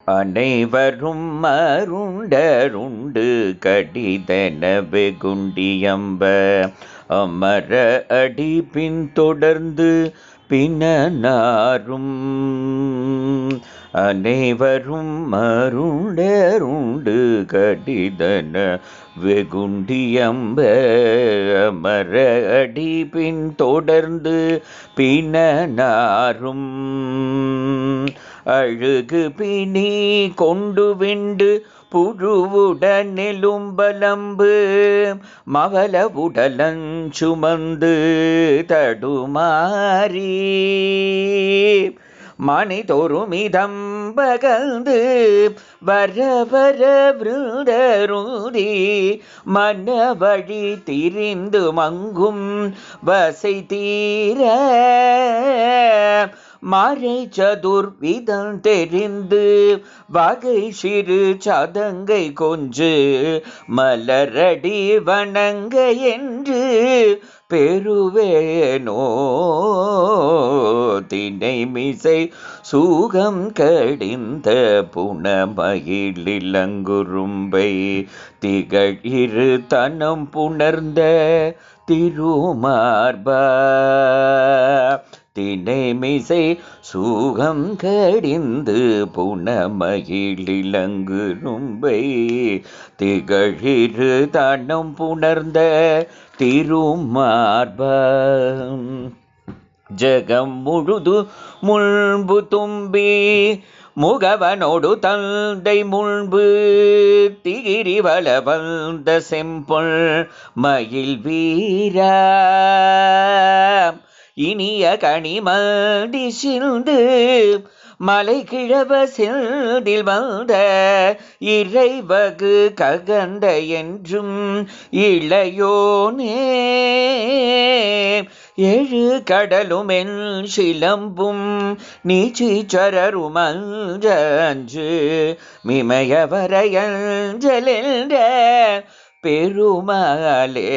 அனைவரும் மருண்டருண்டு கடிதன வெகுண்டியம்ப அமர அடி பின்தொடர்ந்து பின்னனாரும். அனைவரும் மருண்டருண்டு கடிதன வெகுண்டியம்ப அமர அடி பின்தொடர்ந்து பின்னனாரும். அழுகு பிணி கொண்டு விண்டு புழுவுடனெலும்பலம்பு மவல உடலஞ்சுமந்து தடுமாறி மணிதொருமிதம் பகந்து வர வர விருந்தருதி மன்ன வழி திரிந்து மங்கும் வசை தீர மாறை சதுர்விதம் தெரிந்து வகை சிறு சதங்கை கொஞ்சு மலரடி வணங்க என்று பெருவேனோ தினை மிசை சூகம் கடிந்த புனமயிலிலங்குரும்பை திகழ் இரு தனம் புணர்ந்த திருமார்பா. தினை மிசை சூகம் கடிந்து புனமயிலிலங்குரும்பை திகழிரு தனம் புணர்ந்த திருமார்பா. ஜகம் முழுது முன்பு தும்பி முகவனோடு தந்தை முன்பு திகிரி வள வந்த செம்பொல் மயில் வீரா. இனிய கனிமடி சிந்து மலை கிழவ செந்தில் வந்த இறைவகு ககந்த என்றும் இளையோனே. ஏழு கடலும் என் சிலம்பும் நீச்சிச்சரருமஞ்சு மிமயவரையஞ்சலென்ற பெருமாளே.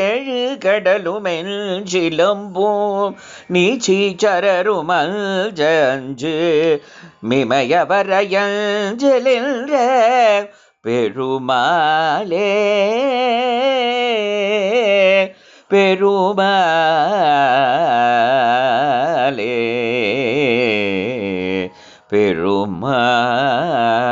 ஏழு கடலுமென் சிலம்பும் நீச்சிச்சரருமஞ்சு மிமயவரையஞ்சலென்ற பெருமாளே. பெருமாளே பெருமாளே.